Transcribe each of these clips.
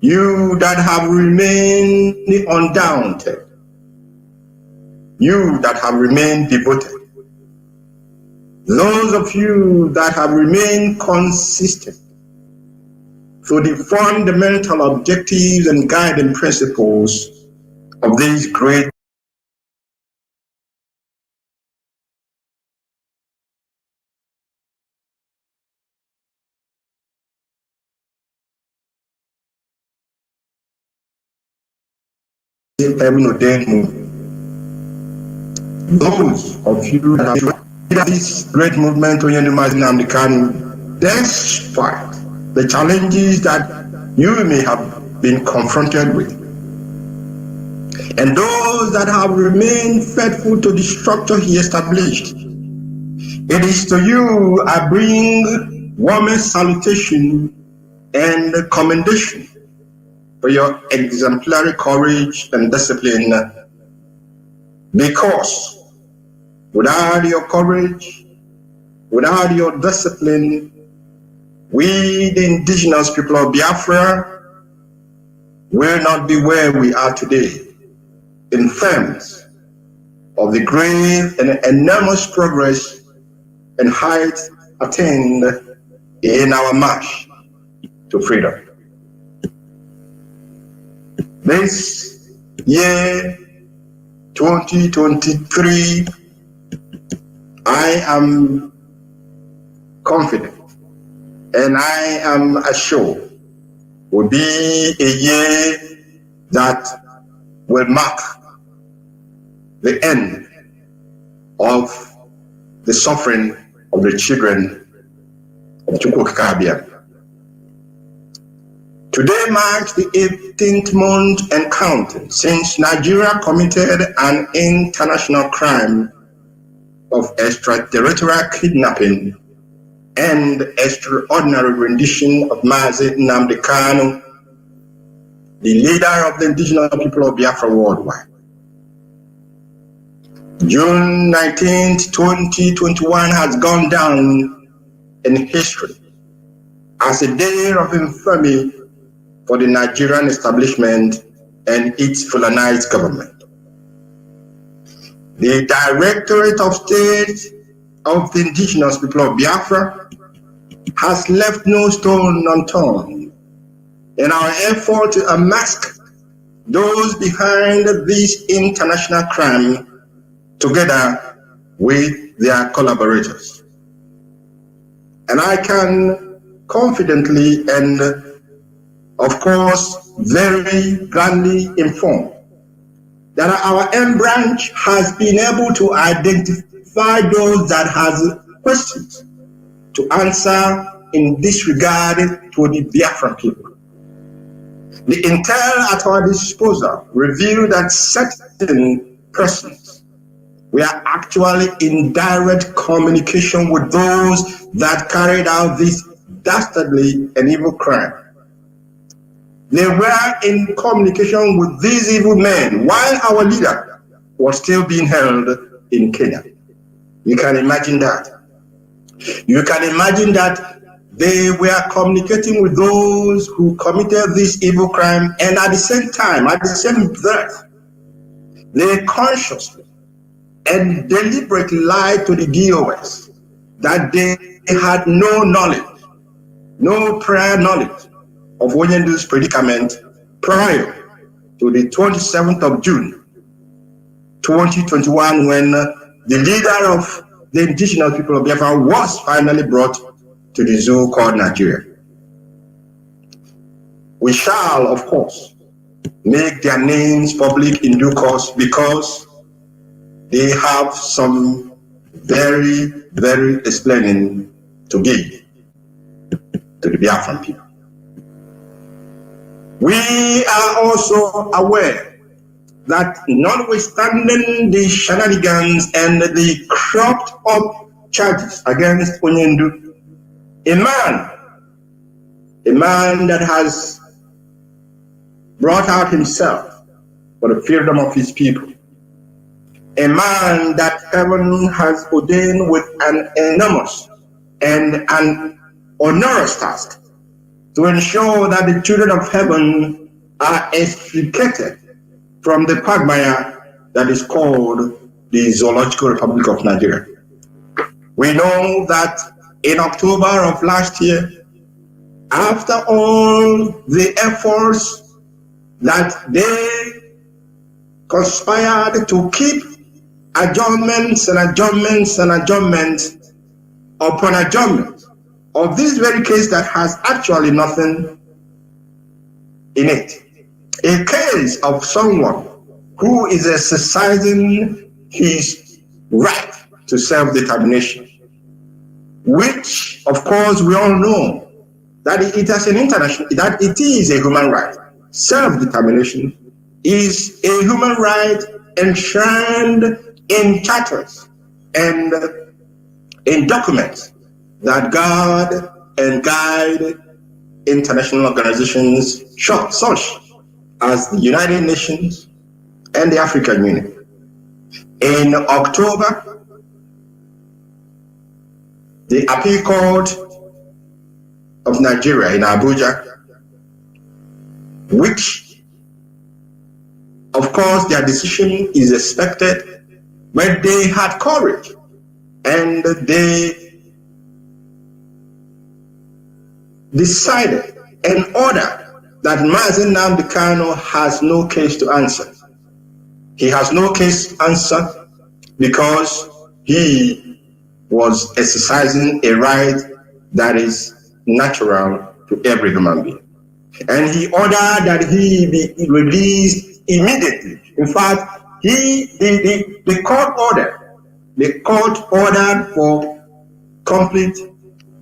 You that have remained undaunted, you that have remained devoted, those of you that have remained consistent to the fundamental objectives and guiding principles of these great heaven ordained movement. Those of you that have this great movement on the mazi despite the challenges that you may have been confronted with, and those that have remained faithful to the structure he established, it is to you I bring warmest salutation and commendation for your exemplary courage and discipline, because without your courage, without your discipline, we, the indigenous people of Biafra, will not be where we are today in terms of the great and enormous progress and heights attained in our march to freedom. This year, 2023, I am confident and I am assured will be a year that will mark the end of the suffering of the children of Chukwu. Today marks the 18th month and counting since Nigeria committed an international crime of extraterritorial kidnapping and extraordinary rendition of Mazi Nnamdi Kanu, the leader of the indigenous people of Biafra worldwide. June 19th, 2021 has gone down in history as a day of infamy for the Nigerian establishment and its Fulanized government. The Directorate of State of the indigenous people of Biafra has left no stone unturned in our effort to unmask those behind this international crime together with their collaborators. And I can confidently and of course very grandly inform that our M branch has been able to identify those that has questions to answer in this regard to the Biafran people. The intel at our disposal revealed that certain persons were actually in direct communication with those that carried out this dastardly and evil crime. They were in communication with these evil men while our leader was still being held in Kenya. You can imagine that. You can imagine that they were communicating with those who committed this evil crime, and at the same time, at the same breath, they consciously and deliberately lied to the DOS that they had no knowledge, no prior knowledge of Onyendu's predicament prior to the 27th of June, 2021, when the leader of the indigenous people of Biafra was finally brought to the zoo called Nigeria. We shall, of course, make their names public in due course because they have some very, very explaining to give to the Biafran people. We are also aware that notwithstanding the shenanigans and the cropped up charges against Onyendu, a man that has brought out himself for the freedom of his people, a man that heaven has ordained with an enormous and an onerous task to ensure that the children of heaven are extricated from the quagmire that is called the Zoological Republic of Nigeria. We know that in October of last year, after all the efforts that they conspired to keep adjournments and adjournments and adjournments upon adjournment of this very case that has actually nothing in it. A case of someone who is exercising his right to self-determination, which of course we all know that it is an international, that it is a human right. Self-determination is a human right enshrined in charters and in documents that guard and guide international organizations such as the United Nations and the African Union. In October, the Appeal Court of Nigeria in Abuja, which of course their decision is expected, but they had courage and they decided and ordered that Mazi has no case to answer. He has no case to answer because he was exercising a right that is natural to every human being. And he ordered that he be released immediately. In fact, the court ordered for complete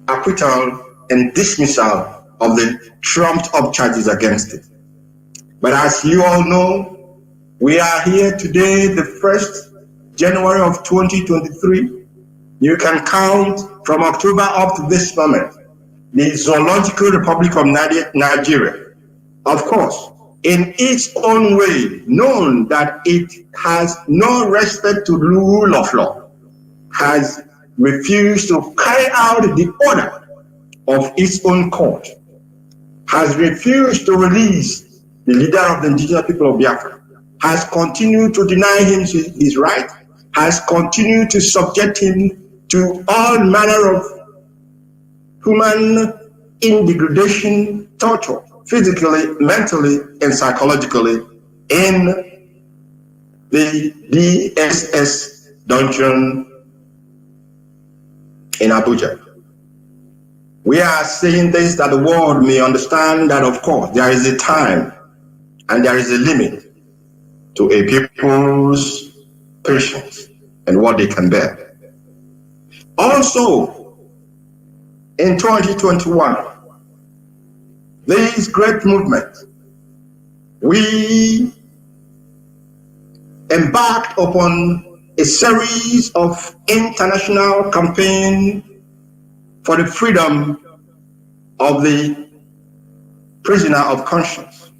acquittal and dismissal of the trumped up charges against it. But as you all know, we are here today, the 1st January of 2023. You can count from October up to this moment. The Zoological Republic of Nigeria, of course, in its own way, known that it has no respect to the rule of law, has refused to carry out the order of its own court, has refused to release the leader of the indigenous people of Biafra, has continued to deny him his right, has continued to subject him to all manner of human degradation, torture, physically, mentally, and psychologically in the DSS dungeon in Abuja. We are saying this that the world may understand that, of course, there is a time and there is a limit to a people's patience and what they can bear. Also, in 2021, this great movement, we embarked upon a series of international campaigns for the freedom of the prisoner of conscience,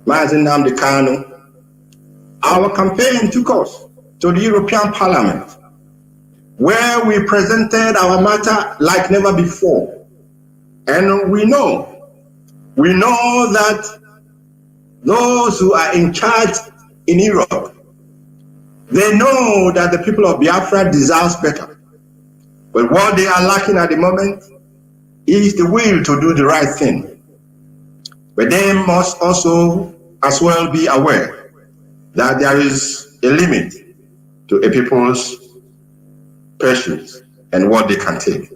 Mazi Nnamdi Kanu. Our campaign took us to the European Parliament, where we presented our matter like never before. And we know that those who are in charge in Europe, they know that the people of Biafra deserves better. But what they are lacking at the moment is the will to do the right thing. But they must also as well be aware that there is a limit to a people's patience and what they can take.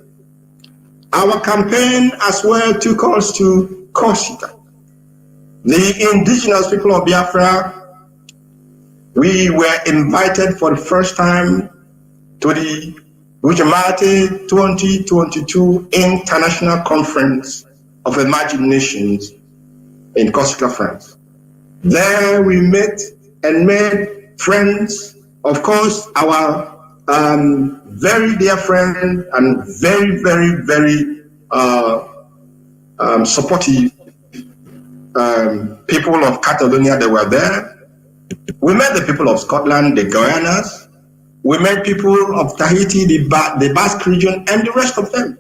Our campaign as well took us to Chika. The indigenous people of Biafra, we were invited for the first time to the Ujamate 2022 International Conference of Emerging Nations in Chika, France. There we met and made friends, of course, our very dear friend and very, very, very supportive people of Catalonia that were there. We met the people of Scotland, the Guyanas. We met people of Tahiti, the Basque region, and the rest of them.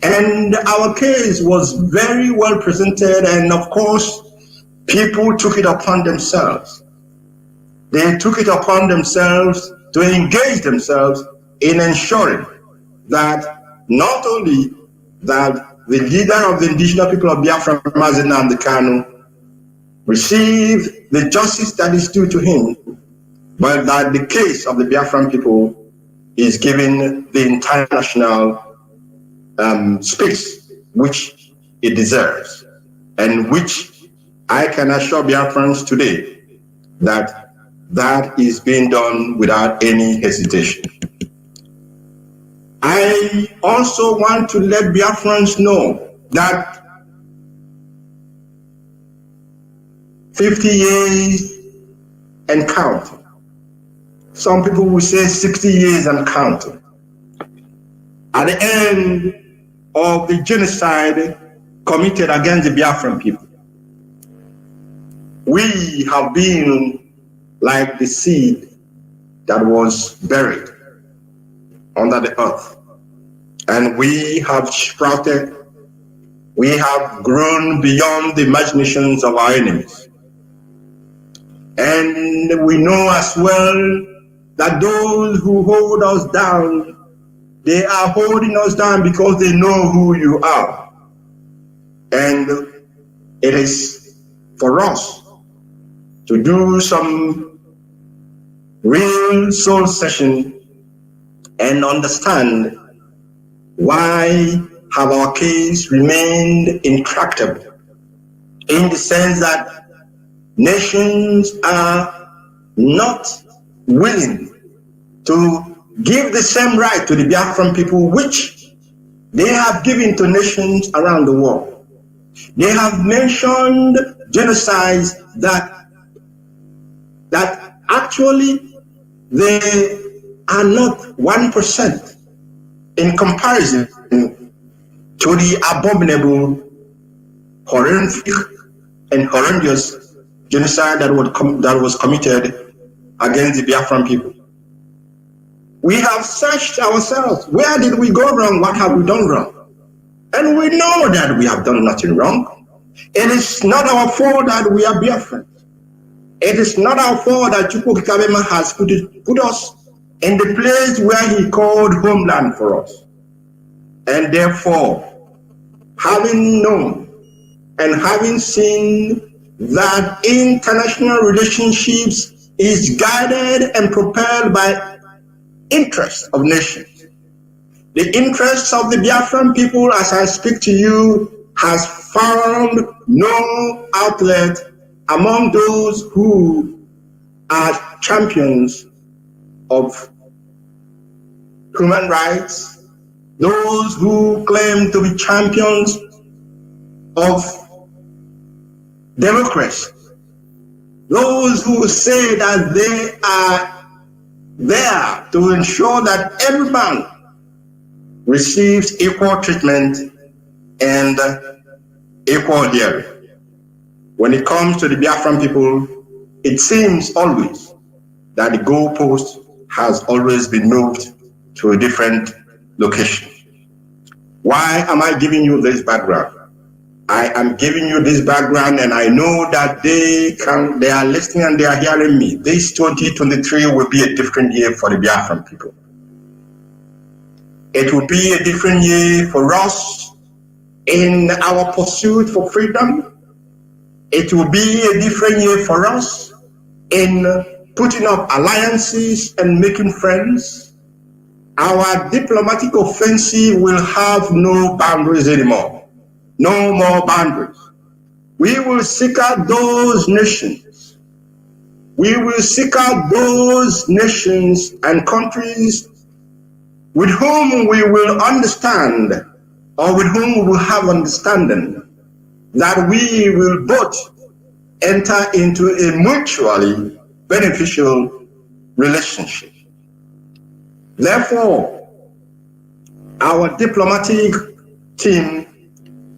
And our case was very well presented, and of course, people took it upon themselves. They took it upon themselves to engage themselves in ensuring that not only that the leader of the indigenous people of Biafra, Mazi Kanu, received the justice that is due to him, but that the case of the Biafran people is given the international space which it deserves, and which I can assure Biafrans today that that is being done without any hesitation. I also want to let Biafrans know that 50 years and counting. Some people will say 60 years and counting. At the end of the genocide committed against the Biafran people, we have been like the seed that was buried under the earth. And we have sprouted, we have grown beyond the imaginations of our enemies. And we know as well that those who hold us down, they are holding us down because they know who you are. And it is for us to do some real soul session and understand why have our case remained intractable, in the sense that nations are not willing to give the same right to the Biafran people which they have given to nations around the world. They have mentioned genocides that actually they are not 1% in comparison to the abominable, horrific, and horrendous genocide that was committed against the Biafran people. We have searched ourselves. Where did we go wrong? What have we done wrong? And we know that we have done nothing wrong. It is not our fault that we are Biafran. It is not our fault that Chukwu has put us in the place where he called homeland for us. And therefore, having known and having seen that international relationships is guided and propelled by interests of nations. The interests of the Biafran people, as I speak to you, has found no outlet among those who are champions of human rights, those who claim to be champions of democracy, those who say that they are there to ensure that every man receives equal treatment and equal hearing. When it comes to the Biafran people, it seems always that the goalpost has always been moved to a different location. Why am I giving you this background? I am giving you this background, and I know that they are listening and they are hearing me. This 2023 will be a different year for the Biafran people. It will be a different year for us in our pursuit for freedom. It will be a different year for us in putting up alliances and making friends. Our diplomatic offensive will have no boundaries anymore. No more boundaries. We will seek out those nations. We will seek out those nations and countries with whom we will understand, or with whom we will have understanding, that we will both enter into a mutually beneficial relationship. Therefore, our diplomatic team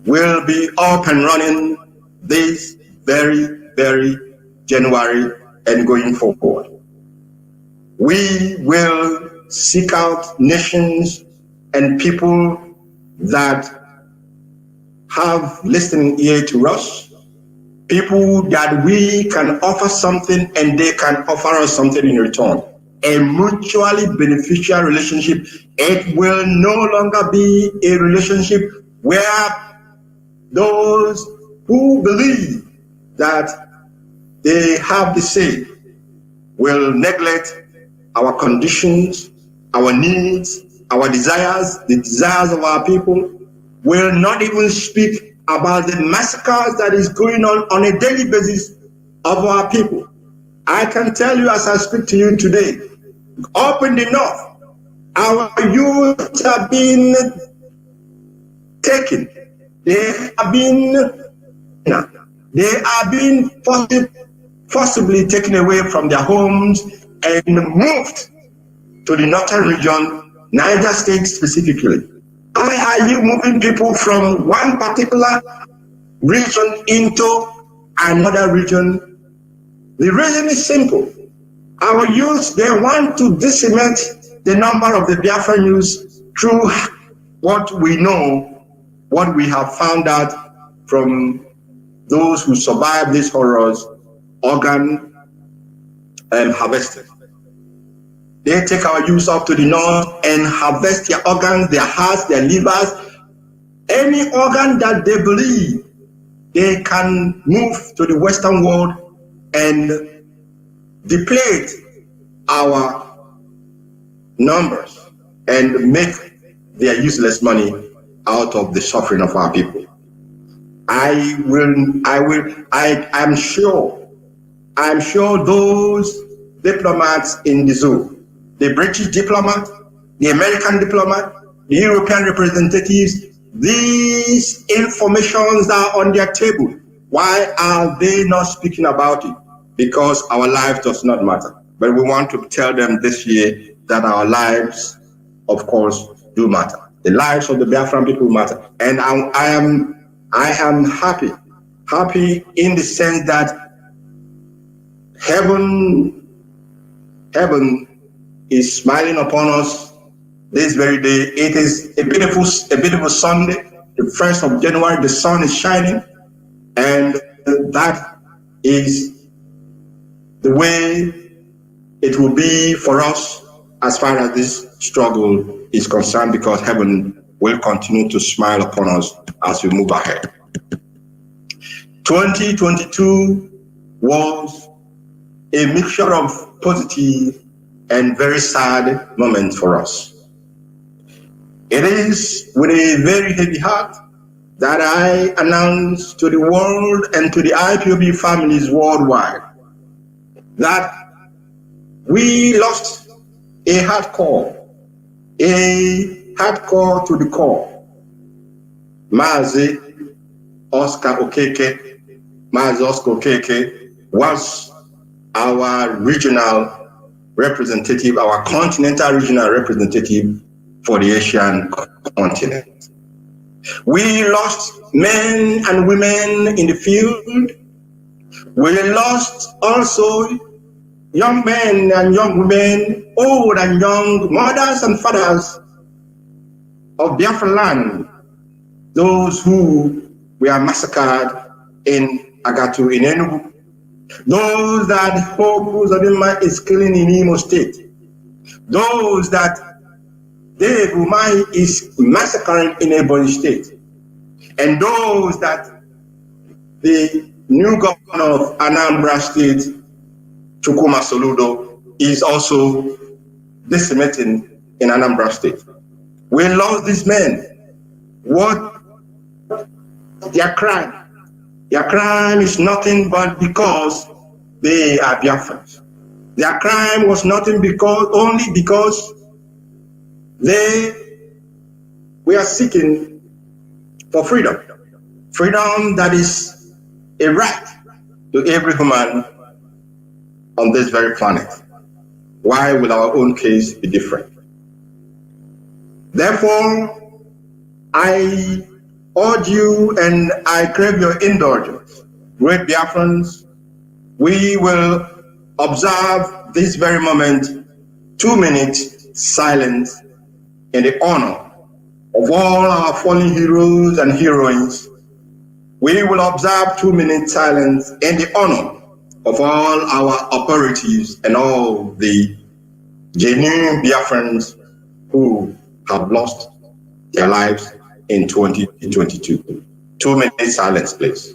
will be up and running this very January and going forward. We will seek out nations and people that have listening ear to us, people that we can offer something and they can offer us something in return. A mutually beneficial relationship. It will no longer be a relationship where those who believe that they have the say will neglect our conditions, our needs, our desires, the desires of our people, will not even speak about the massacres that is going on a daily basis of our people. I can tell you as I speak to you today, up in the north, our youth have been taken. They are being forcibly taken away from their homes and moved to the northern region, Niger State specifically. Why are you moving people from one particular region into another region? The reason is simple. Our youth, they want to decimate the number of the Biafran youth through what we know, what we have found out from those who survived these horrors, organ harvesting. They take our youth up to the north and harvest their organs, their hearts, their livers, any organ that they believe they can move to the Western world and deplete our numbers and make their useless money out of the suffering of our people. I'm sure those diplomats in the zoo, the British diplomat, the American diplomat, the European representatives, these informations are on their table. Why are they not speaking about it? Because our life does not matter. But we want to tell them this year that our lives, of course, do matter. The lives of the Biafran people matter. And I am happy in the sense that heaven is smiling upon us this very day. It is a beautiful Sunday, the 1st of January. The sun is shining, and that is the way it will be for us as far as this struggle is concerned, because heaven will continue to smile upon us as we move ahead. 2022 was a mixture of positive and very sad moment for us. It is with a very heavy heart that I announce to the world and to the IPOB families worldwide that we lost a hardcore to the core. Mazi Oscar Okeke was our regional representative, our continental regional representative for the Asian continent. We lost men and women in the field. We lost also young men and young women, old and young, mothers and fathers of Biafra land, those who were massacred in Agatu in Enugu, those that Hope Uzodinma is killing in Imo State, those that Dave Umai is massacring in Ebonyi State, and those that the new governor of Anambra State, Chukwuma Soludo, is also decimating in Anambra State. We lost these men. What their crime? Their crime is nothing but because they are Biafrans. Their crime was nothing only because they were seeking for freedom. Freedom that is a right to every human on this very planet. Why will our own case be different? Therefore, I urge you and I crave your indulgence. Great Biafrans, we will observe this very moment 2 minutes silence in the honor of all our fallen heroes and heroines, we will observe 2 minutes silence in the honor of all our operatives and all the genuine Biafrans who have lost their lives in 2022. 2 minutes silence, please.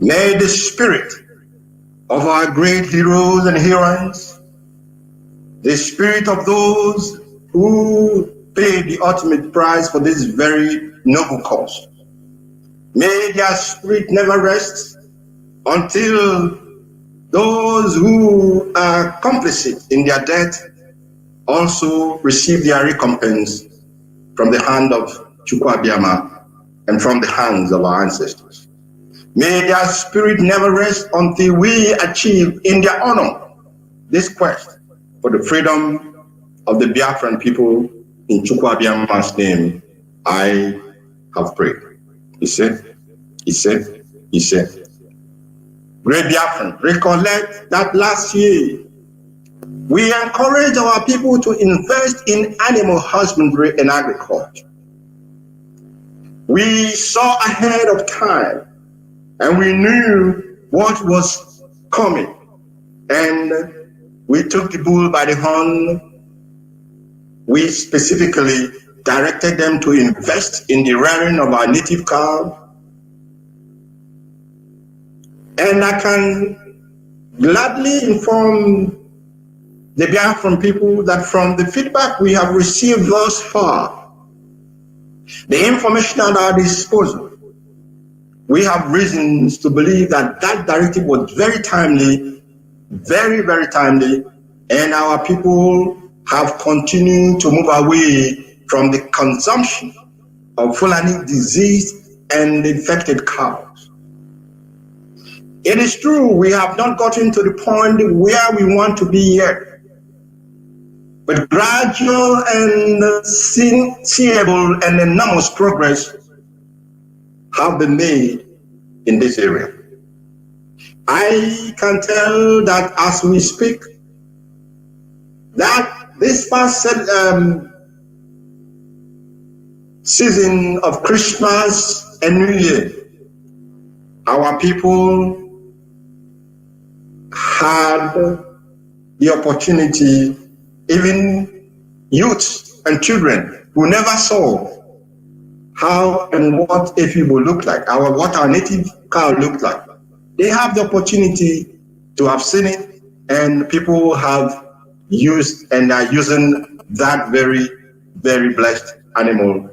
May the spirit of our great heroes and heroines, the spirit of those who paid the ultimate price for this very noble cause, may their spirit never rest until those who are complicit in their death also receive their recompense from the hand of Chukwu and from the hands of our ancestors. May their spirit never rest until we achieve in their honor this quest for the freedom of the Biafran people. In Chukwu name, I have prayed. He said, Great Biafran, recollect that last year we encouraged our people to invest in animal husbandry and agriculture. We saw ahead of time and we knew what was coming, and we took the bull by the horn. We specifically directed them to invest in the rearing of our native cow. And I can gladly inform the Biafran people that from the feedback we have received thus far, the information at our disposal, we have reasons to believe that that directive was very timely, very, very timely, and our people have continued to move away from the consumption of Fulani diseased and infected cows. It is true we have not gotten to the point where we want to be yet, but gradual and seeable and enormous progress have been made in this area. I can tell that as we speak, that this past season of Christmas and New Year, our people had the opportunity, even youths and children who never saw how and what a people look like, what our native cow looked like. They have the opportunity to have seen it, and people have used and are using that very, very blessed animal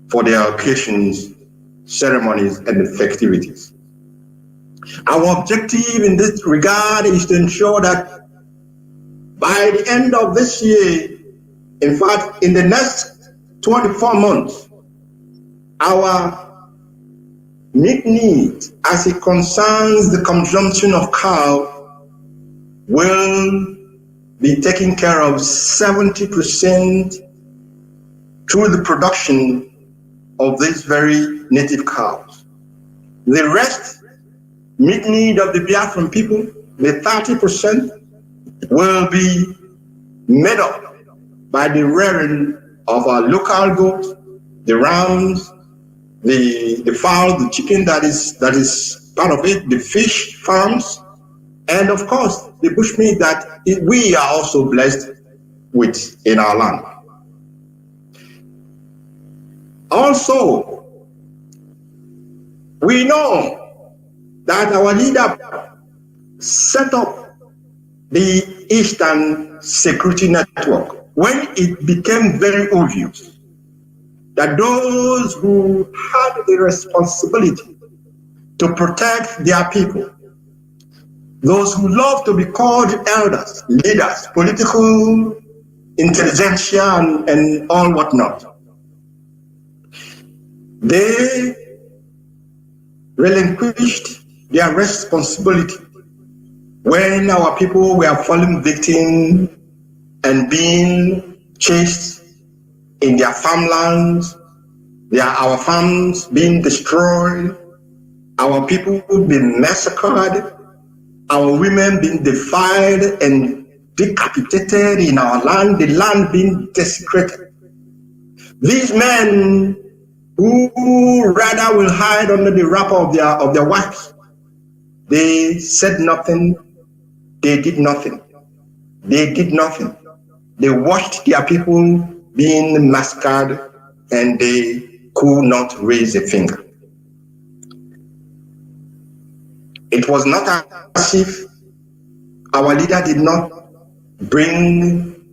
for their occasions, ceremonies, and festivities. Our objective in this regard is to ensure that by the end of this year, in fact, in the next 24 months, our meat needs as it concerns the consumption of cow will be taken care of 70% through the production of these very native cows. The rest, meat need of the Biafran people, the 30%, will be made up by the rearing of our local goats, the rams, the fowl, the chicken that is part of it, the fish farms, and of course the bushmeat that we are also blessed with in our land. Also, we know that our leader set up the Eastern Security Network when it became very obvious that those who had the responsibility to protect their people, those who love to be called elders, leaders, political intelligentsia, and all whatnot, they relinquished their responsibility when our people were falling victim and being chased in their farmlands, our farms being destroyed, our people being massacred, our women being defied and decapitated in our land, the land being desecrated. These men who rather will hide under the wrapper of their wives, they said nothing, they did nothing. They did nothing. They watched their people being massacred and they could not raise a finger. It was not as if our leader did not bring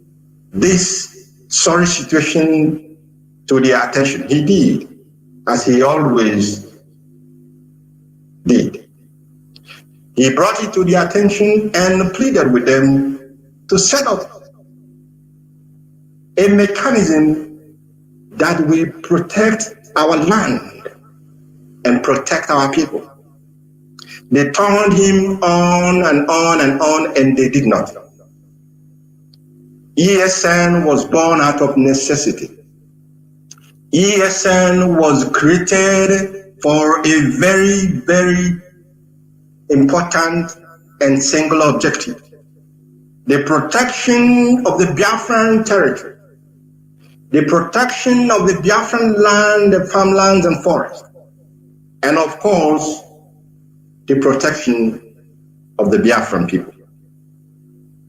this sorry situation to their attention. He did, as he always did. He brought it to their attention and pleaded with them to set up a mechanism that will protect our land and protect our people. They turned him on and on and on, and they did not. ESN was born out of necessity. ESN was created for a very, very important and single objective: the protection of the Biafran territory, the protection of the Biafran land, the farmlands and forests, and of course, the protection of the Biafran people.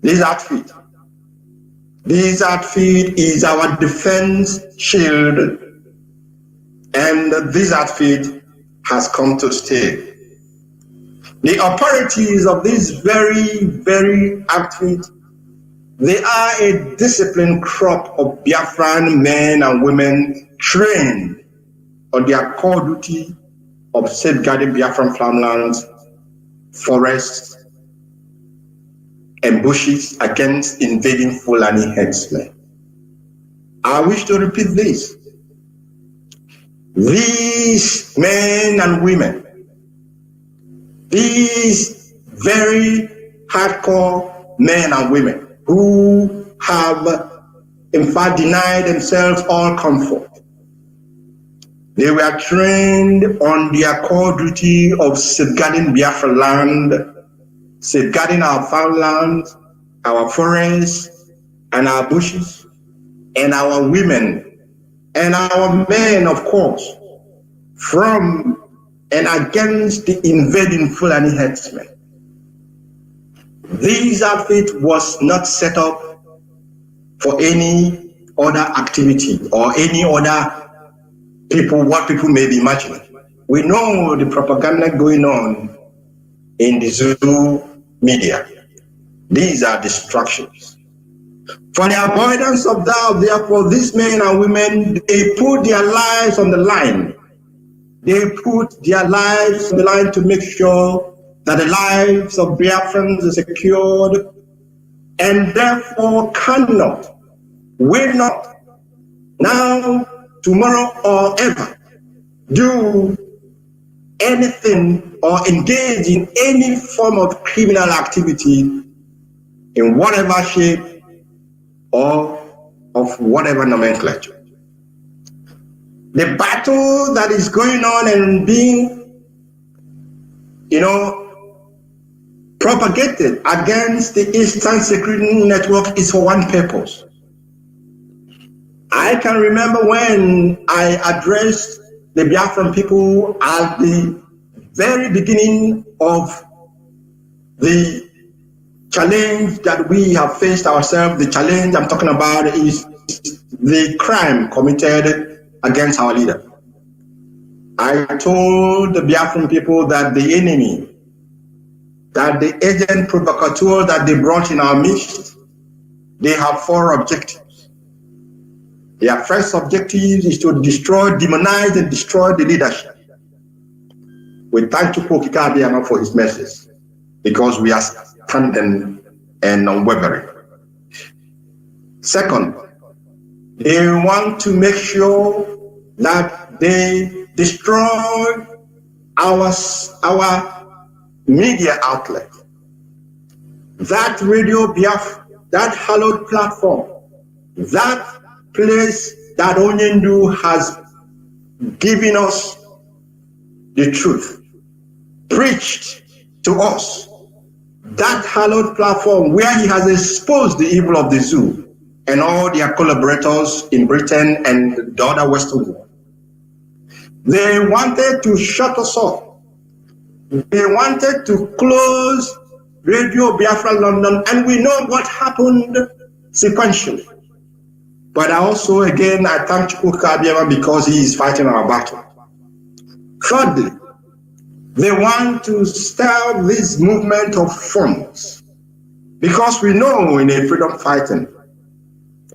This outfit is our defense shield, and this outfit has come to stay. The authorities of this very, very outfit, they are a disciplined crop of Biafran men and women trained on their core duty of safeguarding Biafran farmlands, forests, and bushes against invading Fulani herdsmen. I wish to repeat this. These men and women, these very hardcore men and women who have in fact denied themselves all comfort, they were trained on their core duty of safeguarding Biafra land, safeguarding our farmlands, our forests, and our bushes, and our women, and our men, of course, from and against the invading Fulani herdsmen. This outfit was not set up for any other activity or any other what people may be imagining. We know the propaganda going on in the Zulu media. These are distractions. For the avoidance of doubt, therefore, these men and women, they put their lives on the line. They put their lives on the line to make sure that the lives of Biafrans are secured and therefore cannot, will not, now, tomorrow, or ever do anything or engage in any form of criminal activity in whatever shape or of whatever nomenclature. The battle that is going on and being, propagated against the Eastern Security Network is for one purpose. I can remember when I addressed the Biafran people at the very beginning of the challenge that we have faced ourselves. The challenge I'm talking about is the crime committed against our leader. I told the Biafran people that the enemy, that the agent provocateur that they brought in our midst, they have 4 objectives. Their first objective is to destroy, demonize, and destroy the leadership. We thank Chika Edoziem for his message, because we are standing and unwavering. Second, they want to make sure that they destroy our media outlet. That Radio Biafra, that hallowed platform, that place that Onyendu has given us the truth, preached to us, that hallowed platform where he has exposed the evil of the zoo and all their collaborators in Britain and the other Western world. They wanted to shut us off. They wanted to close Radio Biafra London, and we know what happened sequentially. But I thank Chika Edoziem because he is fighting our battle. Thirdly, they want to start this movement of funds, because we know in a freedom fighting,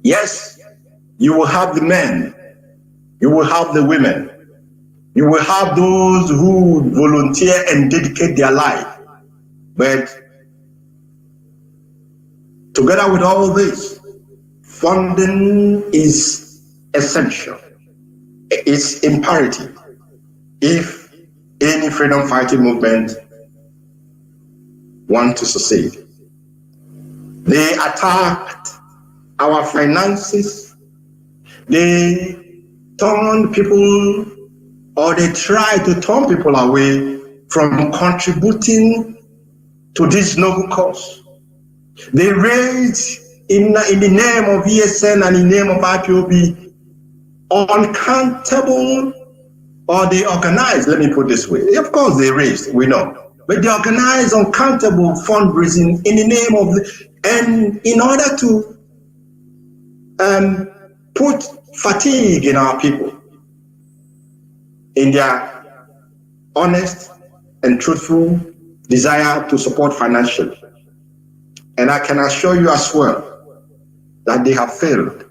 yes, you will have the men, you will have the women, you will have those who volunteer and dedicate their life. But together with all this, funding is essential. It's imperative if any freedom fighting movement wants to succeed. They attacked our finances. They turned people, or they tried to turn people away from contributing to this noble cause. They raised in the name of ESN and in the name of IPOB uncountable, or they organized, let me put it this way. Of course they raised, we know, but they organized uncountable fundraising in the name of, and in order to put fatigue in our people, in their honest and truthful desire to support financially. And I can assure you as well that they have failed.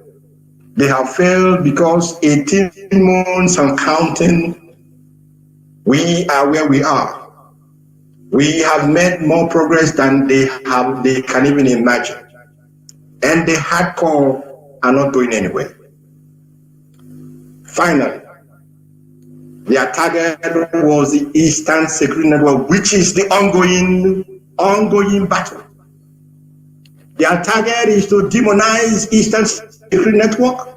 They have failed because 18 months and counting, we are where we are. We have made more progress than they can even imagine. And the hardcore are not going anywhere. Finally, their target was the Eastern Security Network, which is the ongoing battle. Their target is to demonize Eastern Security Network.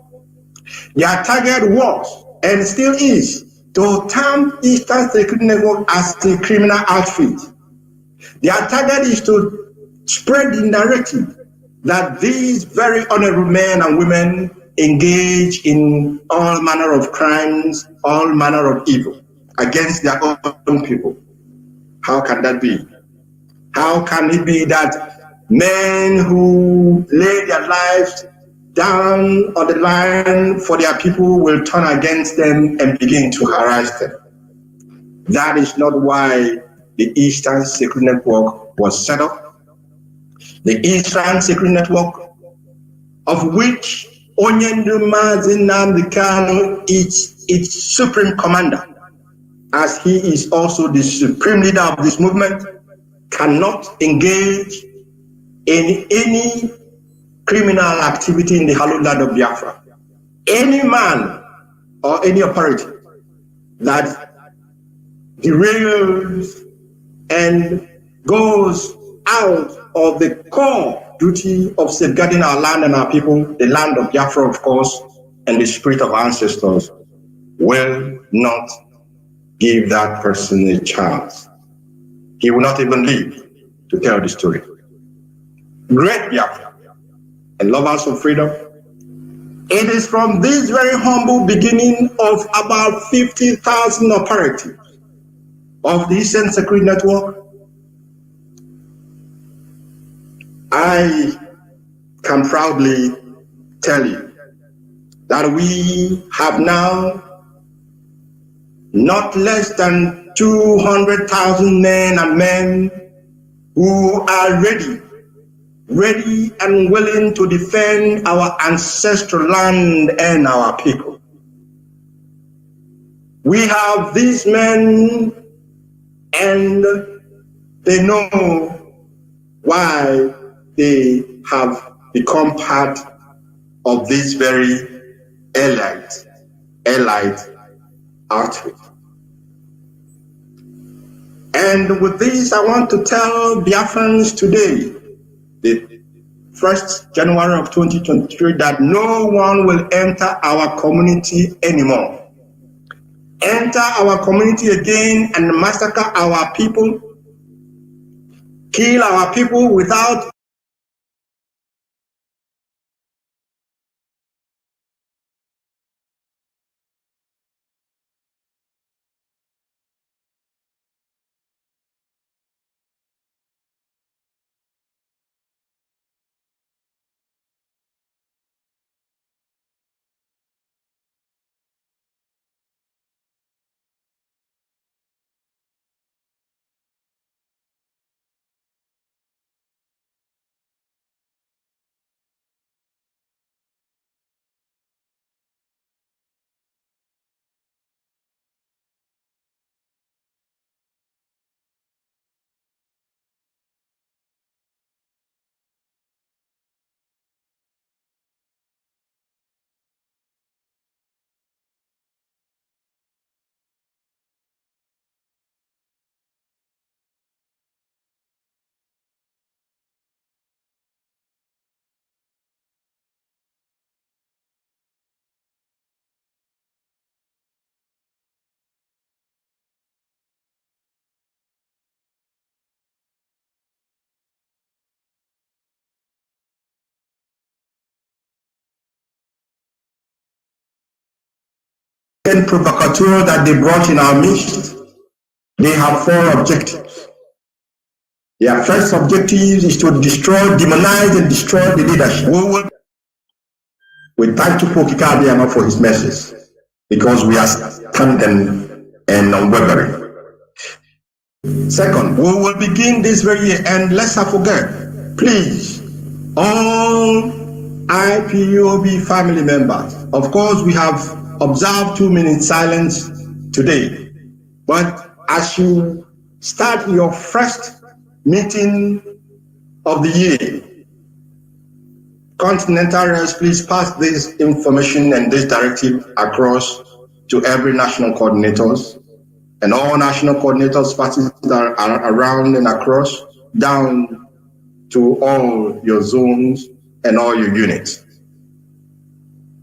Their target was, and still is, to term Eastern Security Network as a criminal outfit. Their target is to spread the narrative that these very honorable men and women engage in all manner of crimes, all manner of evil against their own people. How can that be? How can it be that men who lay their lives down on the line for their people will turn against them and begin to harass them? That is not why the Eastern Security Network was set up. The Eastern Security Network, of which Onyendu Mazi is its supreme commander, as he is also the supreme leader of this movement. cannot engage in any criminal activity in the hallowed land of Biafra. Any man or any operator that derails and goes out of the core duty of safeguarding our land and our people, the land of Biafra, of course, and the spirit of our ancestors, will not give that person a chance. He will not even live to tell the story. Great Biafra and lovers of freedom, it is from this very humble beginning of about 50,000 operatives of the Eastern Security Network, I can proudly tell you that we have now not less than 200,000 men and men who are ready and willing to defend our ancestral land and our people. We have these men, and they know why they have become part of this very elite outfit. And with this, I want to tell Biafrans today, the 1st January of 2023, that no one will enter our community anymore. Enter our community again and massacre our people, kill our people without provocateur that they brought in our midst. They have 4 objectives. Their first objective is to destroy, demonize, and destroy the leadership. We thank Chukwu Abiyama for his message, because we are standing and unwavering. Second, we will begin this very year, and let's not forget, please, all IPOB family members. Of course, we have observed 2 minutes silence today, but as you start your first meeting of the year, Continental Rails, please pass this information and this directive across to every national coordinators and all national coordinators parties that are around and across, down to all your zones and all your units.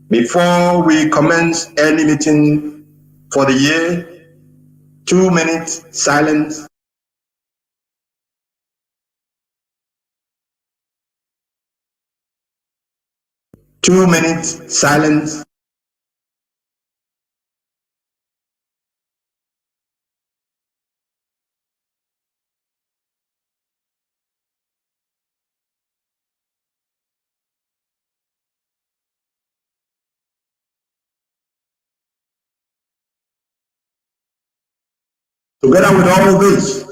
Before we commence any meeting for the year, 2 minutes silence. Two minutes silence. Together with all this,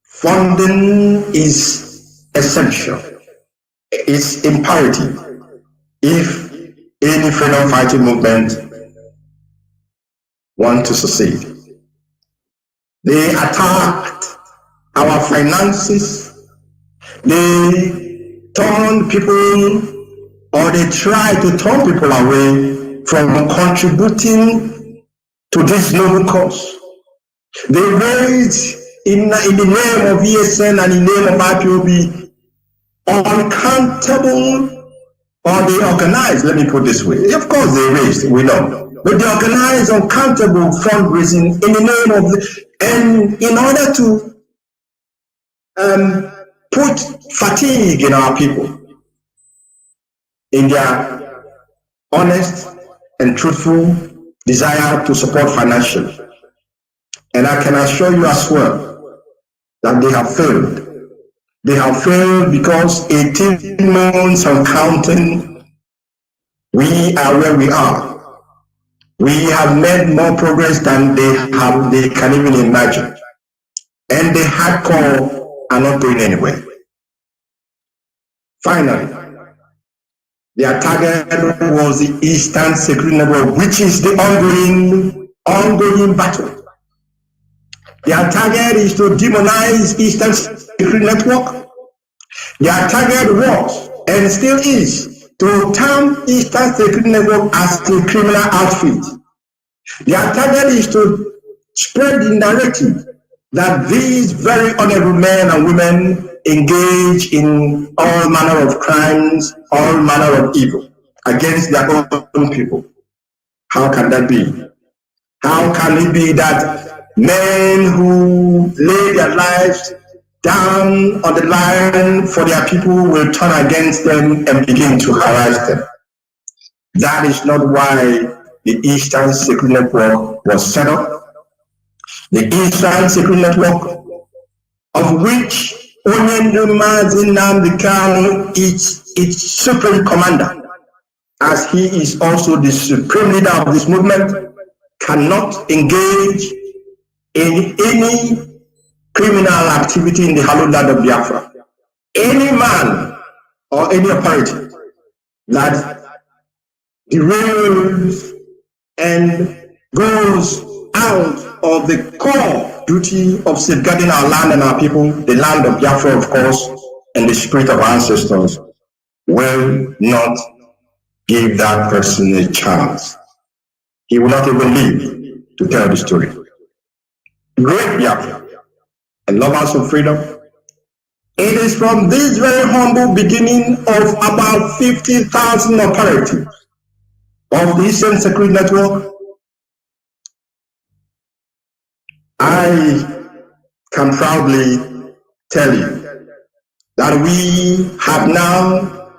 funding is essential. It's imperative if any freedom fighting movement wants to succeed. They attacked our finances. They turn people, or they try to turn people away from contributing to this noble cause. They raise in the name of ESN and in the name of IPOB uncountable, or they organize, let me put this way. Of course they raised, we know. But they organize uncountable fundraising in the name of and in order to put fatigue in our people, in their honest and truthful desire to support financially. And I can assure you as well that they have failed. They have failed because 18 months and counting, we are where we are. We have made more progress than they can even imagine. And the hardcore are not going anywhere. Finally, their target was the Eastern Security Network, which is the ongoing battle. Their target is to demonize Eastern Security Network. Their target was, and still is, to term Eastern Security Network as a criminal outfit. Their target is to spread the narrative that these very honorable men and women engage in all manner of crimes, all manner of evil against their own people. How can that be? How can it be that men who lay their lives down on the line for their people will turn against them and begin to harass them? That is not why the Eastern Security Network was set up. The Eastern Security Network, of which only mazi is its supreme commander, as he is also the supreme leader of this movement, cannot engage in any criminal activity in the hallowed land of Biafra. Any man or any authority that derails and goes out of the core duty of safeguarding our land and our people, the land of Biafra, of course, and the spirit of our ancestors, will not give that person a chance. He will not even live to tell the story. Great Biafra and lovers of freedom, it is from this very humble beginning of about 50,000 operatives of the Eastern Security Network, I can proudly tell you that we have now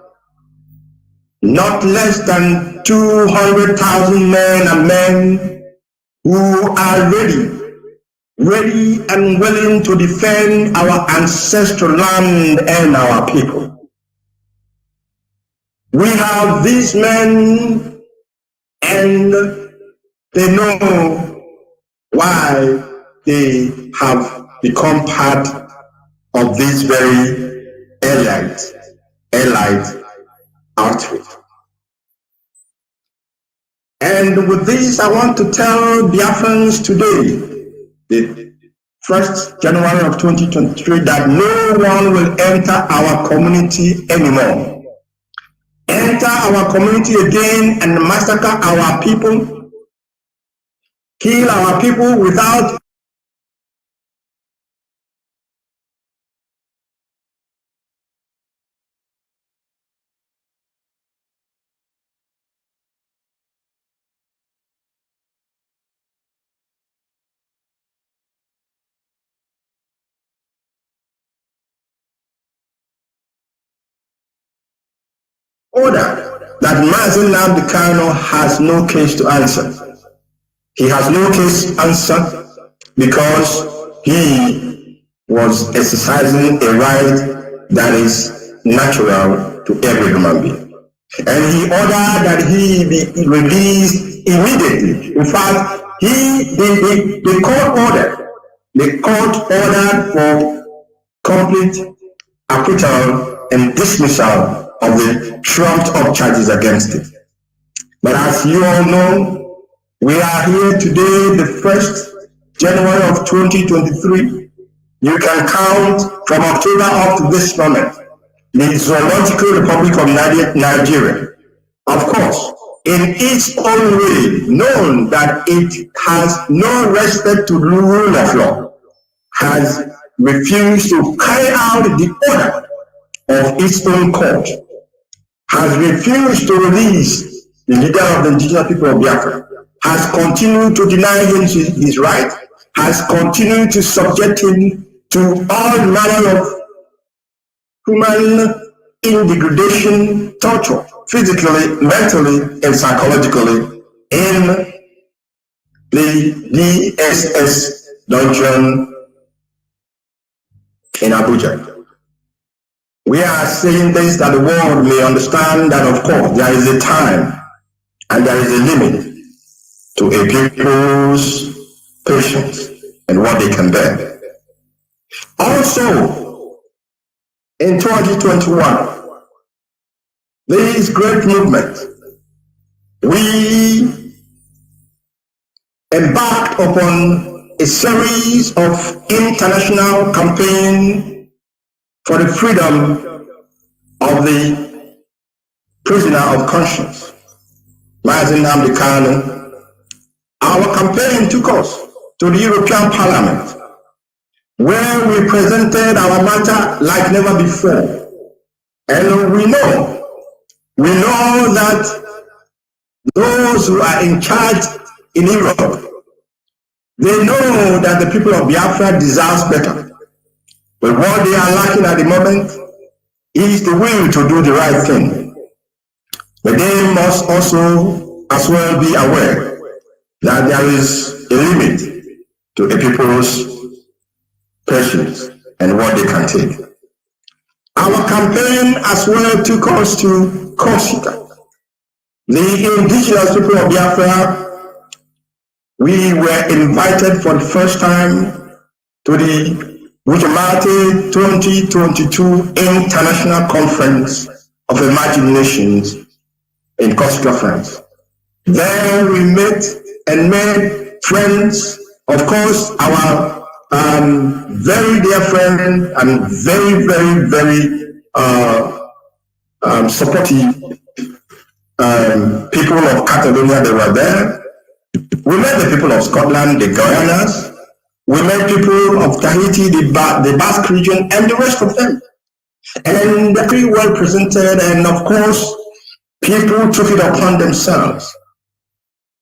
not less than 200,000 men and men who are ready and willing to defend our ancestral land and our people. We have these men, and they know why they have become part of this very elite outfit. And with this, I want to tell Biafrans today, the 1st January of 2023, that no one will enter our community anymore. Enter our community again and massacre our people, kill our people without order. That Mazi has no case to answer. He has no case to answer because he was exercising a right that is natural to every human being. And he ordered that he be released immediately. In fact, the court ordered for complete acquittal and dismissal of the trumped up charges against him. But as you all know, we are here today, the 1st January of 2023, you can count from October up to this moment, the Zoological Republic of Nigeria, of course, in its own way, known that it has no respect to the rule of law, has refused to carry out the order of its own court, has refused to release the leader of the indigenous people of Biafra, has continued to deny him his right, has continued to subject him to all manner of human degradation, torture, physically, mentally, and psychologically in the DSS dungeon in Abuja. We are saying this that the world may understand that, of course, there is a time and there is a limit to a people's patience and what they can bear. Also, in 2021, this great movement, we embarked upon a series of international campaigns for the freedom of the prisoner of conscience, mazi. Our campaign took us to the European Parliament, where we presented our matter like never before. And we know that those who are in charge in Europe, they know that the people of Biafra deserve better. But what they are lacking at the moment is the will to do the right thing. But they must also as well be aware that there is a limit to a people's patience and what they can take. Our campaign as well took us to Chika. The indigenous people of Biafra, we were invited for the first time to the Wutamati 2022 International Conference of Emerging Nations in Chika, France. There we met and made friends, of course, our very dear friend and very, very, very supportive people of Catalonia. They were there. We met the people of Scotland, the Guyanas. We met people of Tahiti, the Basque region, and the rest of them. And they're pretty well presented, and of course, people took it upon themselves.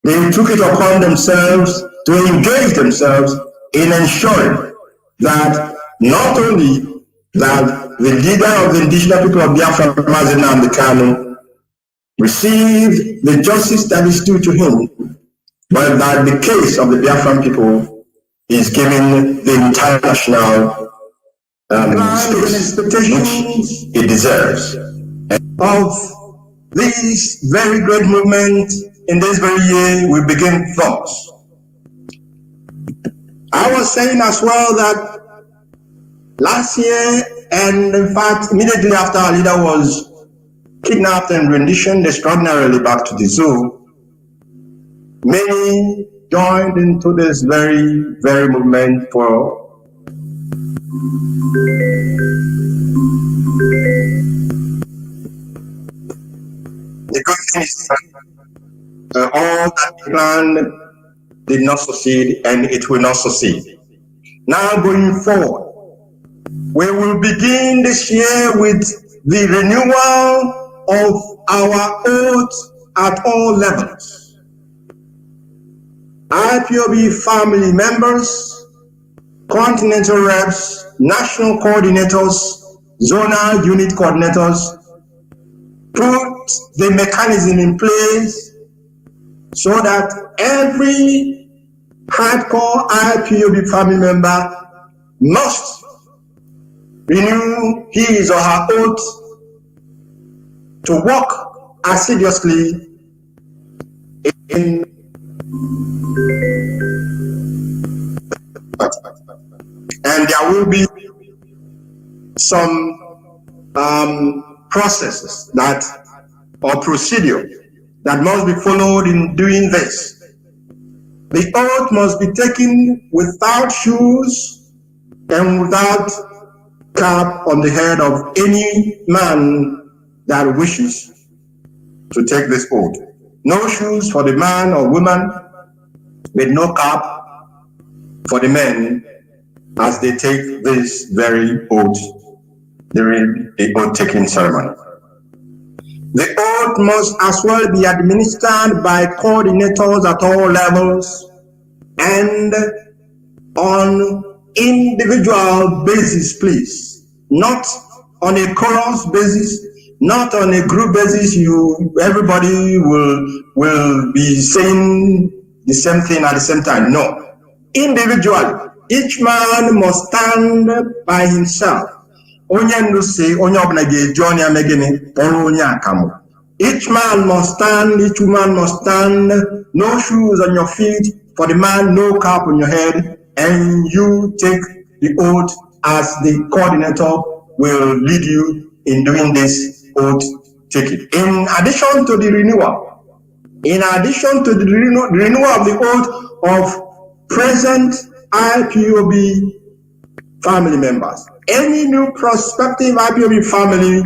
They took it upon themselves to engage themselves in ensuring that not only that the leader of the indigenous people of Biafra, mazi, receive the justice that is due to him, but that the case of the Biafran people is given the international space which it deserves. Of this very great movement, in this very year, we begin thoughts. I was saying as well that last year, and in fact, immediately after our leader was kidnapped and renditioned extraordinarily back to the zoo, many joined into this very, very movement for the good things. All that plan did not succeed, and it will not succeed. Now going forward, we will begin this year with the renewal of our oath at all levels. IPOB family members, continental reps, national coordinators, zonal unit coordinators, put the mechanism in place so that every hardcore IPOB family member must renew his or her oath to work assiduously in and there will be some processes that or procedure that must be followed in doing this. The oath must be taken without shoes and without cap on the head of any man that wishes to take this oath. No shoes for the man or woman, with no cap for the men as they take this very oath during the oath-taking ceremony. The oath must as well be administered by coordinators at all levels and on individual basis, please. Not on a chorus basis, not on a group basis. Everybody will be saying the same thing at the same time. No. Individually, each man must stand by himself. Each man must stand, each woman must stand, no shoes on your feet, for the man, no cap on your head, and you take the oath as the coordinator will lead you in doing this oath taking. In addition to the renewal of the oath of present IPOB family members, any new prospective IPOB family,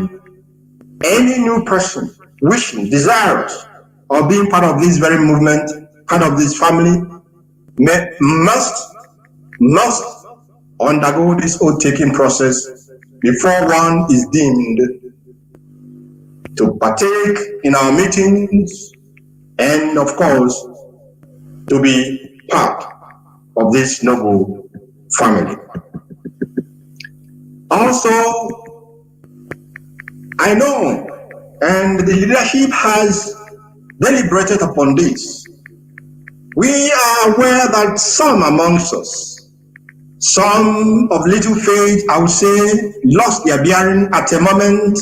any new person wishing, desirous of being part of this very movement, part of this family, must undergo this oath-taking process before one is deemed to partake in our meetings and, of course, to be part of this noble family. Also, I know, and the leadership has deliberated upon this. We are aware that some amongst us, some of little faith, I would say, lost their bearing at a moment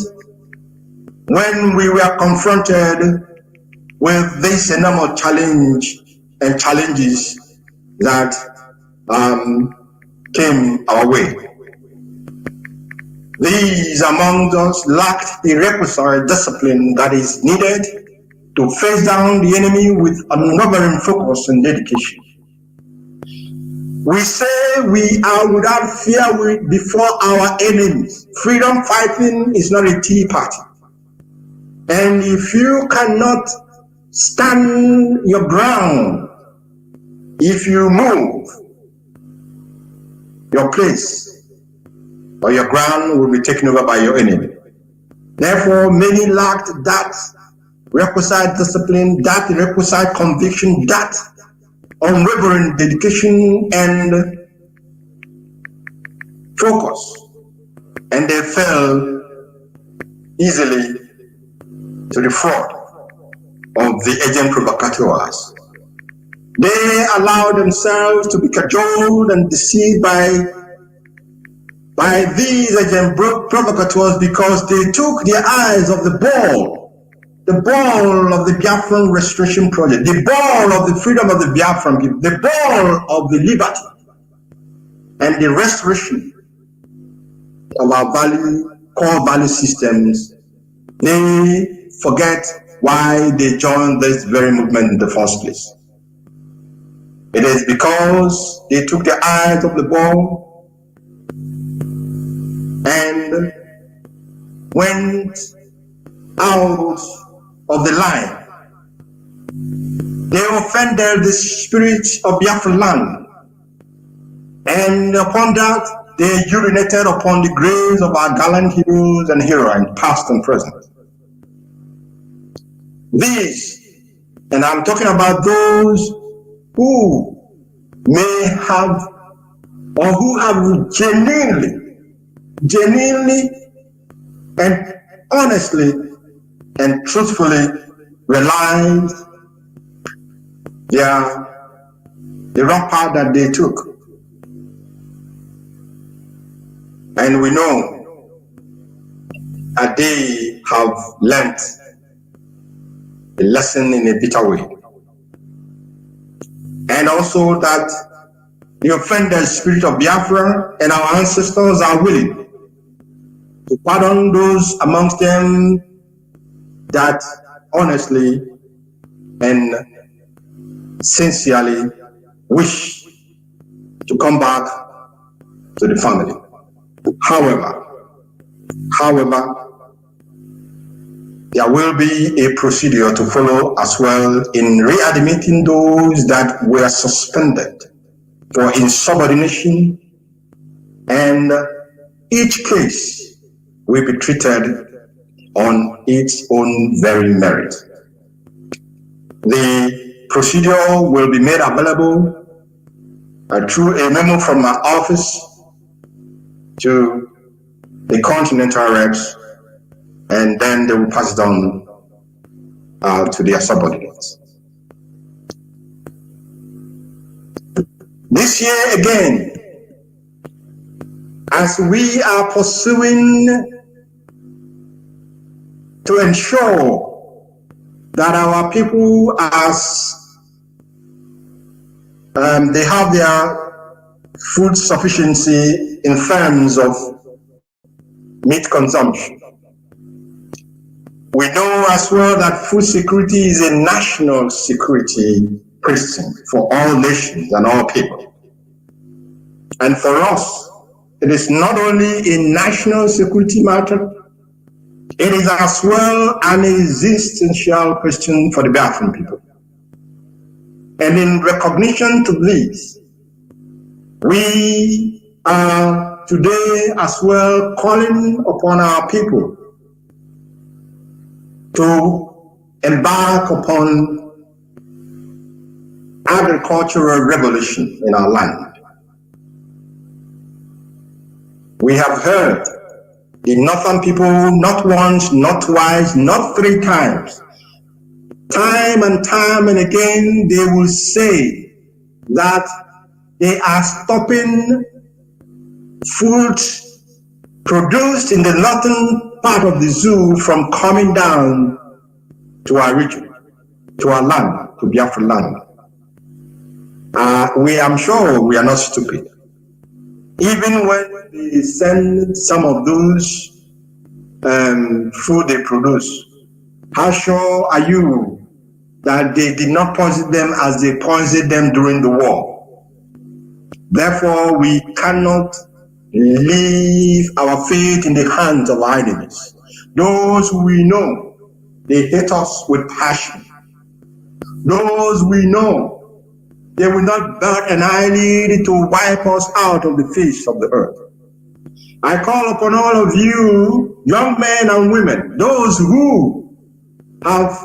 when we were confronted with this enormous challenge and challenges that came our way. These among us lacked the requisite discipline that is needed to face down the enemy with unwavering focus and dedication. We say we are without fear before our enemies. Freedom fighting is not a tea party. And if you cannot stand your ground, if you move, your place or your ground will be taken over by your enemy. Therefore, many lacked that requisite discipline, that requisite conviction, that unwavering dedication and focus, and they fell easily to the fraud of the agent provocateurs. They allowed themselves to be cajoled and deceived by these agent provocateurs because they took their eyes off the ball of the Biafran restoration project, the ball of the freedom of the Biafran people, the ball of the liberty and the restoration of our core value systems. They forget why they joined this very movement in the first place. It is because they took their eyes off the ball and went out of the line. They offended the spirit of Biafra land, and upon that they urinated upon the graves of our gallant heroes and heroines, past and present. These, and I'm talking about those who may have or who have genuinely and honestly and truthfully realized the wrong path that they took. And we know that they have learnt the lesson in a bitter way. And also that the offended spirit of Biafra and our ancestors are willing to pardon those amongst them that honestly and sincerely wish to come back to the family. However, there will be a procedure to follow as well in readmitting those that were suspended for insubordination, and each case will be treated on its own very merit. The procedure will be made available through a memo from my office to the continental reps, and then they will pass it on to their subordinates. This year again, as we are pursuing to ensure that our people, as they have their food sufficiency in terms of meat consumption. We know as well that food security is a national security precinct for all nations and all people. And for us, it is not only a national security matter, it is as well an existential question for the Biafran people. And in recognition to this, we are today as well calling upon our people to embark upon agricultural revolution in our land. We have heard the northern people not once, not twice, not three times, time and time and again, they will say that they are stopping food produced in the northern part of the zoo from coming down to our region, to our land, to Biafra land. I'm sure we are not stupid. Even when they send some of those food they produce, how sure are you that they did not poison them as they poisoned them during the war? Therefore, we cannot leave our faith in the hands of our enemies. Those we know, they hate us with passion. Those we know, they will not bat an eyelid to wipe us out of the face of the earth. I call upon all of you, young men and women, those who have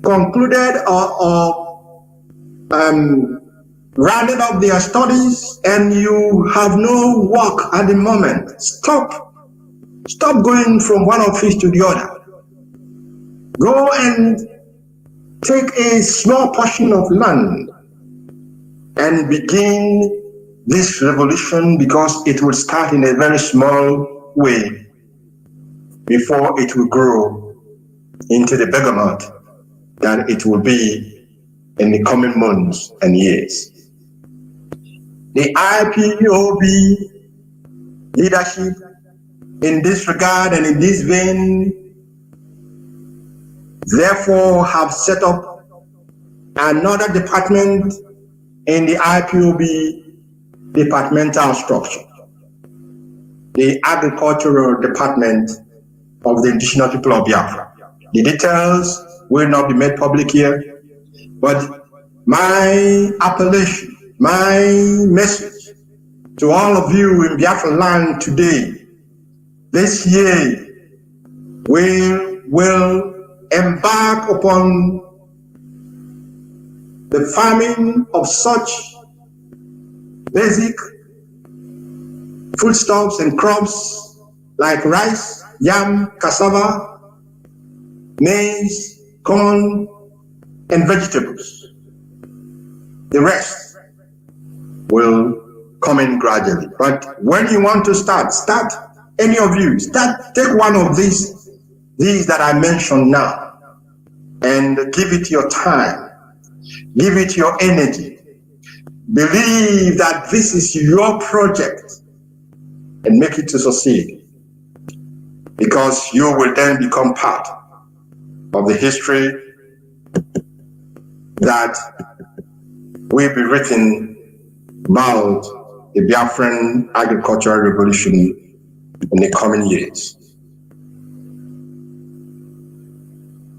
concluded or rounded up their studies and you have no work at the moment. Stop going from one office to the other. Go and take a small portion of land and begin this revolution, because it will start in a very small way before it will grow into the behemoth that it will be in the coming months and years. The IPOB leadership in this regard and in this vein therefore have set up another department in the IPOB departmental structure, the Agricultural Department of the Indigenous People of Biafra. The details will not be made public here, but my appellation, my message to all of you in Biafra land today, this year we will embark upon the farming of such basic foodstuffs and crops like rice, yam, cassava, maize, corn, and vegetables. The rest will come in gradually. But when you want to start, any of you, take one of these that I mentioned now and give it your time, give it your energy. Believe that this is your project and make it to succeed, because you will then become part of the history that will be written about the Biafran agricultural revolution in the coming years.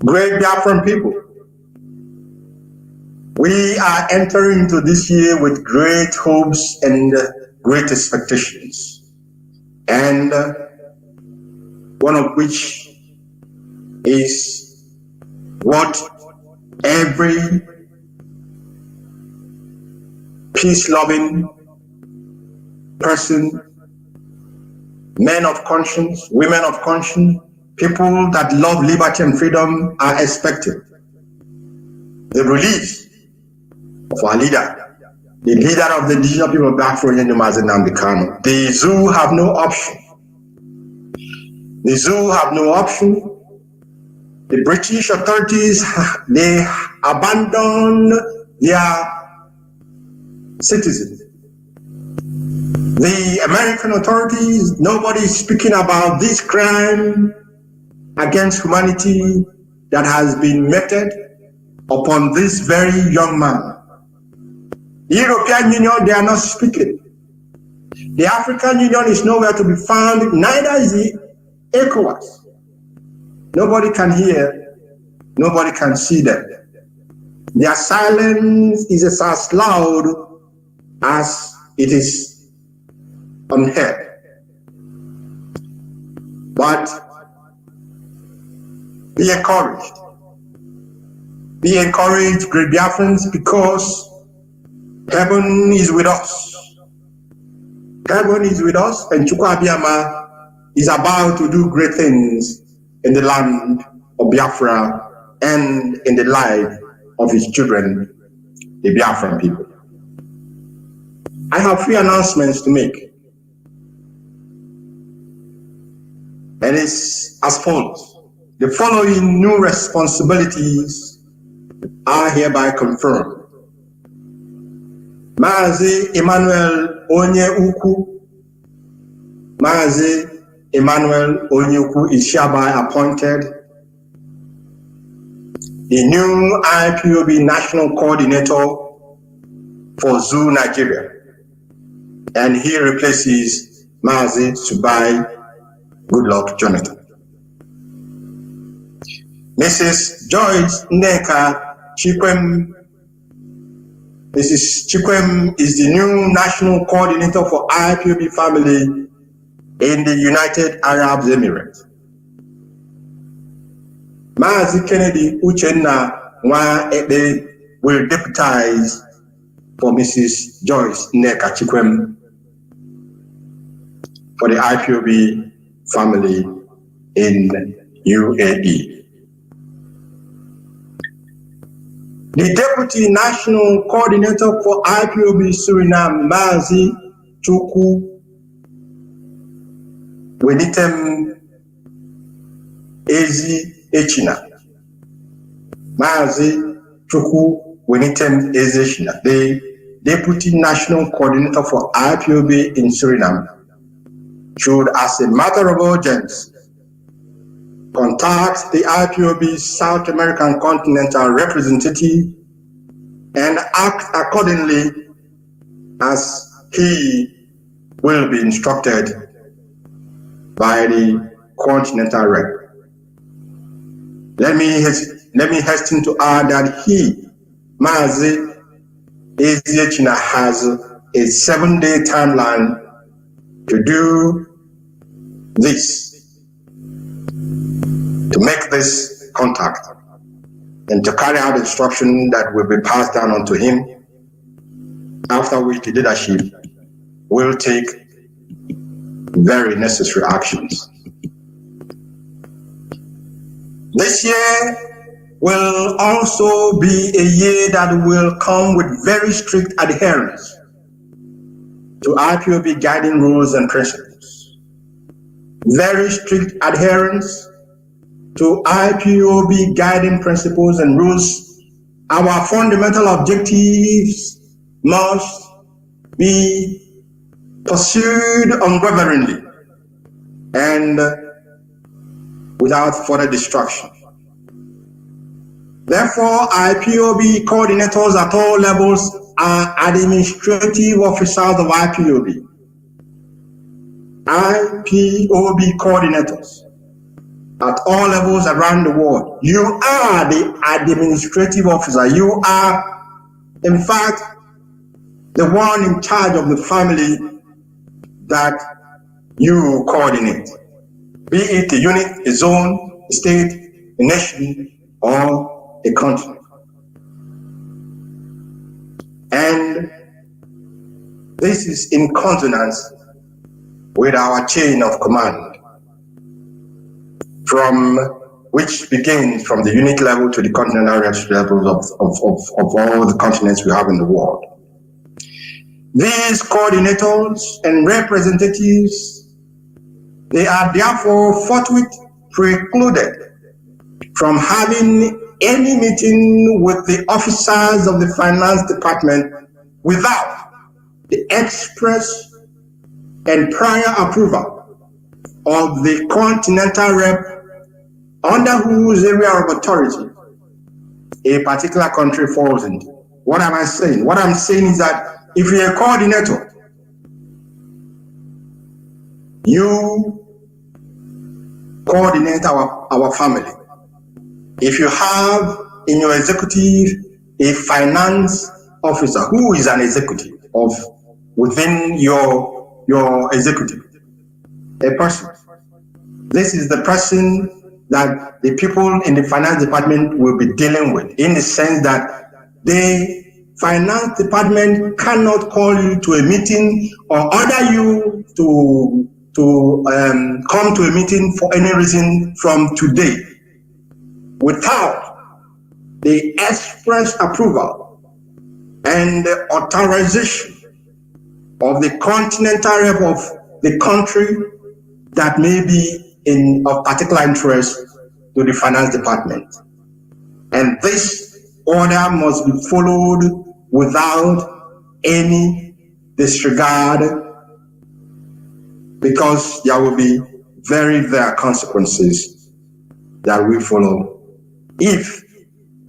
Great Biafran people, we are entering into this year with great hopes and great expectations, and one of which is what every peace-loving person, men of conscience, women of conscience, people that love liberty and freedom are expecting. The release of our leader, the leader of the indigenous people of Biafra, Mazi Nnamdi Kanu. The zoo have no option. The zoo have no option. The British authorities, they abandon their citizens. The American authorities, nobody is speaking about this crime against humanity that has been meted upon this very young man. The European Union, they are not speaking. The African Union is nowhere to be found, neither is the ECOWAS. Nobody can hear, nobody can see them. Their silence is as loud as it is unheard. But be encouraged. Be encouraged, great Biafrans, because heaven is with us. Heaven is with us, and Chukwu Abiyama is about to do great things in the land of Biafra and in the life of his children, the Biafran people. I have 3 announcements to make. And it's as follows. The following new responsibilities are hereby confirmed. Mazi Emmanuel Onyeuku. Mazi Emmanuel Onyeuku is hereby appointed the new IPOB National Coordinator for Zoo Nigeria, and he replaces Mazi Subai Goodluck Jonathan. Mrs. Joyce Nneka Chikwem. Mrs. Chikwem is the new National Coordinator for IPOB family in the United Arab Emirates. Mazi Kennedy Uchenna Nwa Ede will deputize for Mrs. Joyce Nneka Chikwem for the IPOB family in UAE. The Deputy National Coordinator for IPOB Suriname, Mazi Chukwu Wenitem Ezi Echina. Mazi Chukwu Wenitem Ezi Echina, the Deputy National Coordinator for IPOB in Suriname, should, as a matter of urgency, contact the IPOB South American Continental Representative and act accordingly as he will be instructed by the Continental Rep. Let me hasten to add that he, Mazi Eziechina, has a 7-day timeline to do this, to make this contact and to carry out instruction that will be passed down onto him, after which the leadership will take very necessary actions. This year will also be a year that will come with very strict adherence to IPOB guiding rules and principles. Very strict adherence to IPOB guiding principles and rules. Our fundamental objectives must be pursued unwaveringly and without further distraction. Therefore, IPOB coordinators at all levels are administrative officers of IPOB coordinators at all levels around the world. You are the administrative officer. You are, in fact, the one in charge of the family that you coordinate, be it a unit, a zone, a state, a nation, or a country. And this is in consonance with our chain of command, from which begins from the unit level to the continental levels of all the continents we have in the world. These coordinators and representatives, they are therefore forthwith precluded from having any meeting with the officers of the finance department without the express and prior approval of the continental rep under whose area of authority a particular country falls into. What am I saying? What I'm saying is that if you're a coordinator, you coordinate our family. If you have in your executive a finance officer who is an executive of within your executive, a person, this is the person that the people in the finance department will be dealing with, in the sense that the finance department cannot call you to a meeting or order you to come to a meeting for any reason from today without the express approval and the authorization of the continental rep of the country that may be of particular interest to the finance department. And this order must be followed without any disregard, because there will be very dire consequences that we follow if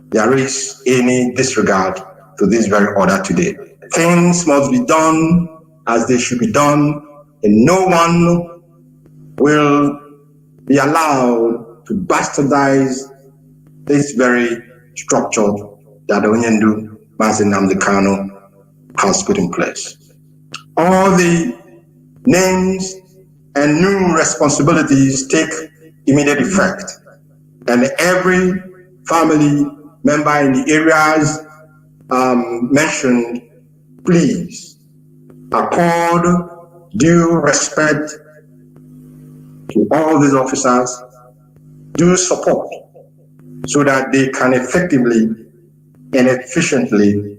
there is any disregard to this very order today. Things must be done as they should be done, and no one will be allowed to bastardize this very structure that Onyendu Mazi Nnamdi Kanu has put in place. All the names and new responsibilities take immediate effect, and every family member in the areas mentioned, please accord due respect to all these officers, due support, so that they can effectively and efficiently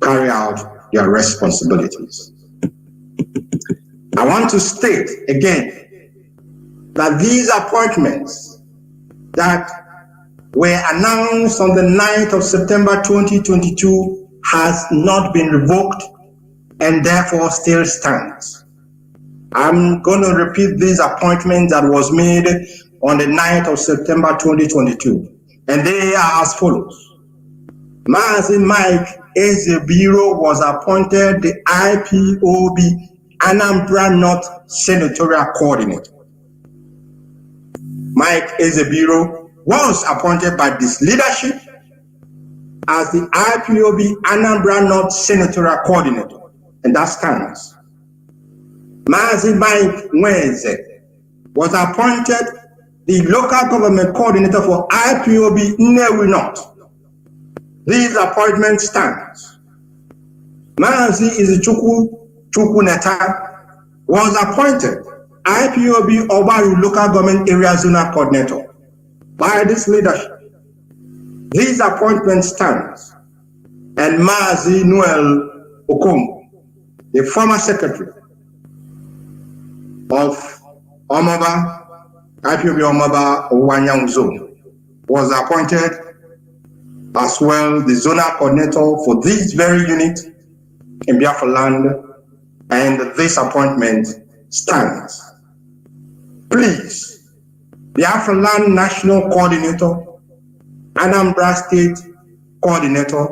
carry out their responsibilities. I want to state again that these appointments that were announced on the 9th of September 2022 has not been revoked and therefore still stands. I'm going to repeat this appointment that was made on the 9th of September 2022, and they are as follows. Mazi Mike Ezebiro was appointed the IPOB Anambra North Senatorial Coordinator. Mike Ezebiro was appointed by this leadership as the IPOB Anambra North Senatorial Coordinator, and that stands. Mazi Mike Nweze was appointed the local government coordinator for IPOB Nnewi North. These appointments stands. Mazi Izichukwu Neta was appointed IPOB Obaru local government area zonal coordinator by this leadership. These appointments stands. And Mazi Noel Okongo, the former secretary of Omaba, IPOB Omaba Owanyang Zone, was appointed as well the zonal coordinator for this very unit in Biafra land, and this appointment stands. Please, Biafra land national coordinator, Anambra state coordinator,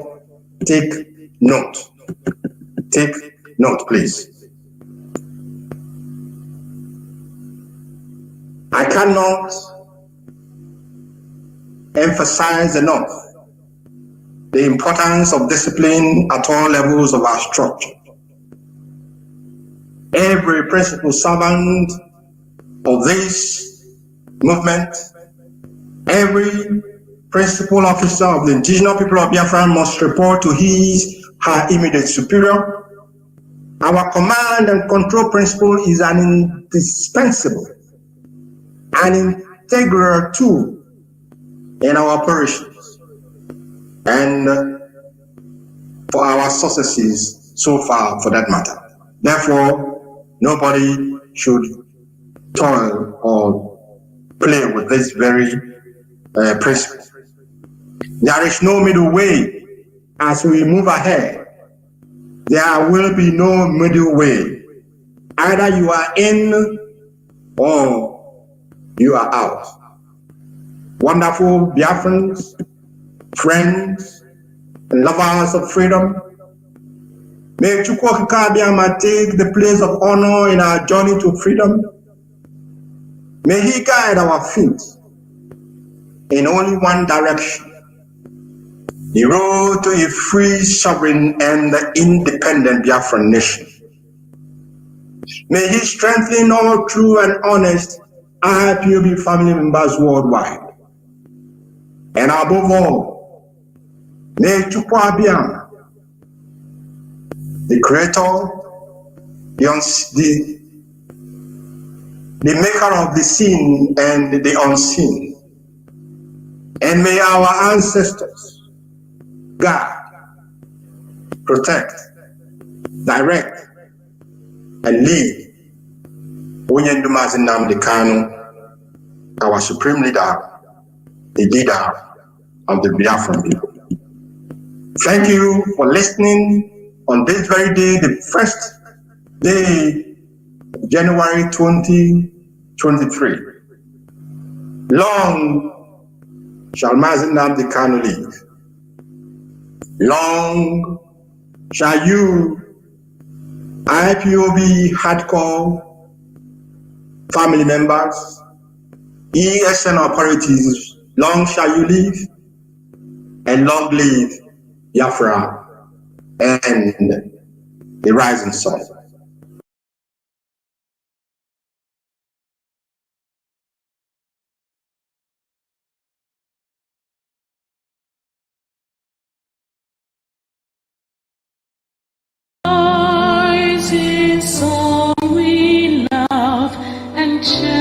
take note. Take note, please. I cannot emphasize enough the importance of discipline at all levels of our structure. Every principal servant of this movement, every principal officer of the indigenous people of Biafra must report to her immediate superior. Our command and control principle is an indispensable and integral tool in our operations and for our successes so far, for that matter. Therefore, nobody should toil or play with this very principle. There is no middle way. As we move ahead, there will be no middle way. Either you are in or you are out. Wonderful Biafrans, friends, and lovers of freedom, may Chukwu Abiyama take the place of honor in our journey to freedom. May he guide our feet in only one direction, the road to a free, sovereign, and independent Biafran nation. May he strengthen all true and honest IPOB family members worldwide. And above all, may Chukwu Abiyama, the Creator, the maker of the seen and the unseen, and may our ancestors guard, protect, direct, and lead Onyendu Mazi Nnamdi Kanu, our supreme leader, the leader of the Biafran people. Thank you for listening on this very day, the first day, January 2023. Long shall Mazi Nnamdi Kanu live. Long shall you, IPOB hardcore family members, ESN operatives, long shall you live, and long live Biafra and the rising sun. Rising sun we love and cherish.